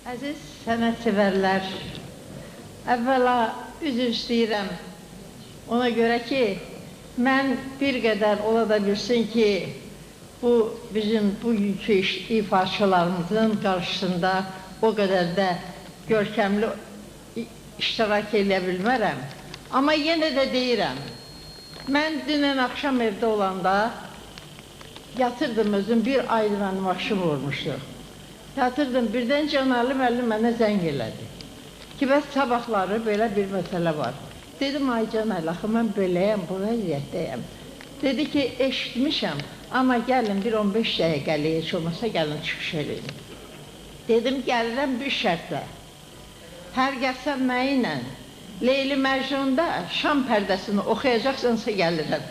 Əziz sənətsevərlər, əvvəla üzr istəyirəm. Ona görə ki, mən bir qədər ola da bilsin ki, bu bizim bugünkü ifaçılarımızın qarşısında o qədər də görkəmli iştirak edə bilmərəm. Amma yenə də deyirəm, mən dünən axşam evdə olanda yatırdım özüm, bir aydır mənim başım vurmuşdu. Yatırdım, birdən Canalı müəllim mənə zəng elədi. Ki, bəs sabahları belə bir məsələ var. Dedim, ay Canalı, axı mən beləyəm, bu vəziyyətdəyəm. Dedi ki, eşitmişəm, amma gəlin bir 15 dəqiqəliyə, heç olmasa gəlin çıxış edin. Dedim, gəlirəm bir şərtlə. Hər gəlsəm mənimlə, Leyli Məcnun'da Şam pərdəsini oxuyacaqsansa gəlirəm.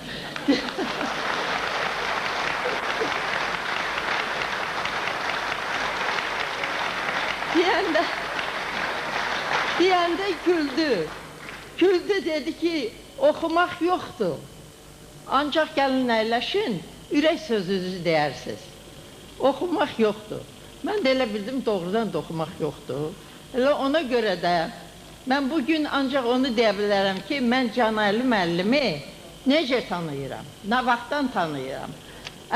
Deyəndə güldü. Güldü, dedi ki, oxumaq yoxdur. Ancaq gəlin əyləşin, ürək sözünüzü deyirsiniz. Oxumaq yoxdur. Mən də elə bildim, doğrudan da oxumaq yoxdur. Elə ona görə də mən bugün ancaq onu deyə bilərəm ki, mən Canalı müəllimi necə tanıyıram, nə vaxtdan tanıyıram.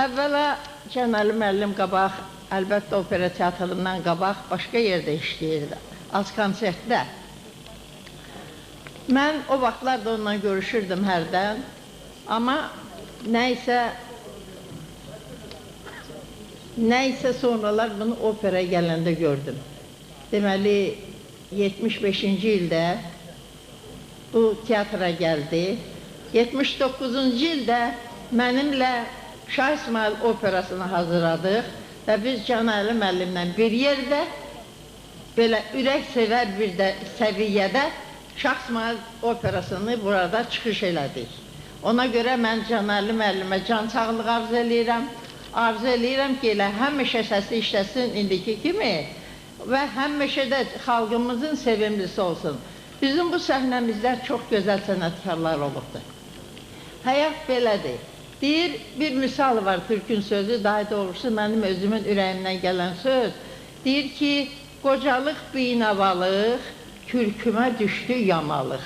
Əvvəla Canalı müəllim qabaq, əlbəttə opera teatrından qabaq başqa yerdə işləyirdi, az konsertdə. Mən o vaxtlar da onunla görüşürdüm hərdən, amma nəysə sonralar bunu operaya gələndə gördüm. Deməli, 75-ci ildə bu teatra gəldi. 79-cu ildə mənimlə Şah İsmail operasını hazırladıq və biz Canalı müəllimlə bir yerdə, belə ürək sevər bir də səviyyədə Şah İsmail operasını burada çıxış elədik. Ona görə mən Canalı müəllimə can sağlıq arzu eləyirəm. Arzu eləyirəm ki, elə həmişə səsi işləsin indiki kimi və həmişə də xalqımızın sevimlisi olsun. Bizim bu səhnəmizdə çox gözəl sənətkarlar olubdur. Həyat belədir. Deyir, bir misal var Türkün sözü, daha doğrusu mənim özümün ürəyimdən gələn söz. Deyir ki, qocalıq binavalıq, kürkümə düşdü yamalıq.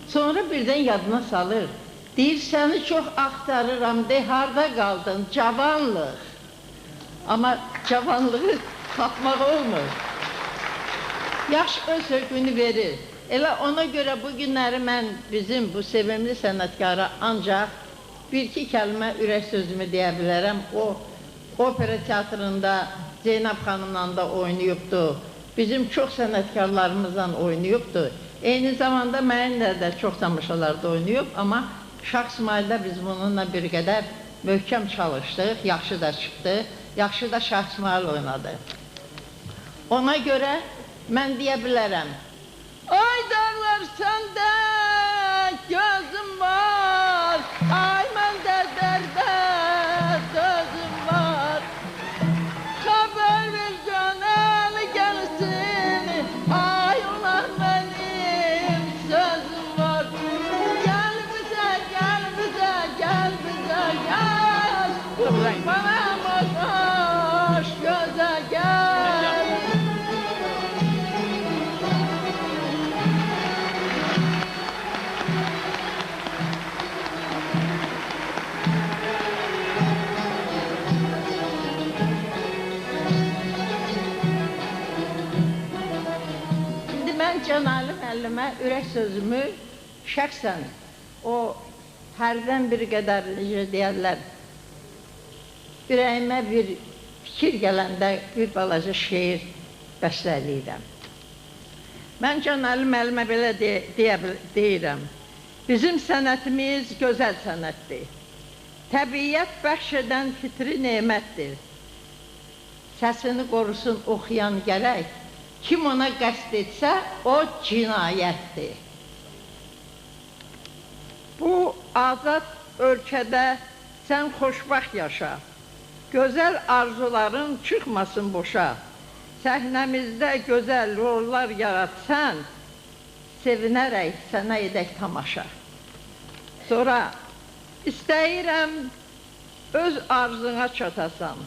Sonra birdən yadına salır. Deyir, səni çox axtarıram, de, harda qaldın, cavanlıq. Amma cavanlığı tapmaq olmur. Yaş öz hökmünü verir. Elə ona görə bu günləri mən bizim bu sevimli sənətkara ancaq bir-iki kəlmə ürək sözümü deyə bilərəm. O, opera teatrında Zeynəb xanımla da oynayıbdı. Bizim çox sənətkarlarımızla oynayıbdı. Eyni zamanda mənimlə də çox tamaşalarda oynayıb, amma Şah İsmail'də biz bununla bir qədər möhkəm çalışdıq, yaxşı da çıxdı, yaxşı da Şah İsmail oynadı. Ona görə mən deyə bilərəm, ay dağlar səndə gözüm var, ay məndə dərdə sözüm var. Xəbər ver Canalı gəlsin, ay ulan mənim sözüm var. Gəl bizə, gəl bizə, gəl bizə, gəl, bana baş gözə gəl. Canalı müəllimə ürək sözümü şəxsən o hərdən bir qədər deyərlər, ürəyimə bir fikir gələndə bir balaca şeir bəstələyirəm. Mən Canalı müəllimə belə deyirəm, bizim sənətimiz gözəl sənətdir, təbiyyət bəxş edən fitri nemətdir, səsini qorusun oxuyan gərək, kim ona qəsd etsə, o cinayətdir. Bu azad ölkədə sən xoşbaxt yaşa, gözəl arzuların çıxmasın boşa, səhnəmizdə gözəl rollar yaratsan, sevinərək sənə edək tamaşa. Sonra istəyirəm öz arzuna çatasan,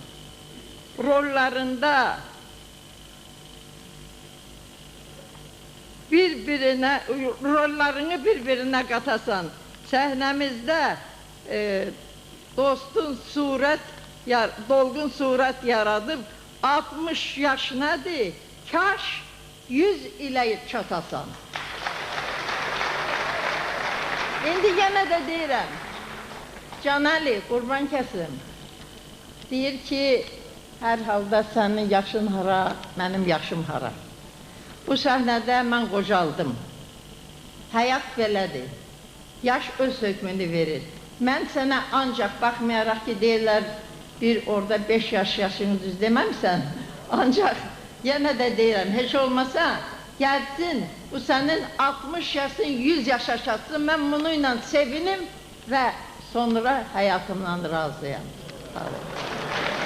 rollarında rollarını bir-birinə qatasan. Səhnəmizdə dostun dolğun surət yaradıb 60 yaş nədir? Kaş 100 ilə çatasan. İndi yenə də deyirəm, Canəli, qurban kəsim, deyir ki, hər halda sənin yaşın hara, mənim yaşım hara. Bu səhnədə mən qocaldım. Həyat belədir. Yaş öz hökmünü verir. Mən sənə ancaq baxmayaraq ki, deyirlər, bir orada 5 yaşını düz deməmsən, ancaq yenə də deyirəm, heç olmasa, gəlsin, bu sənin 60 yaşın 100 yaşa çatsın, mən bununla sevinim və sonra həyatımdan razıyam. Sağ olun.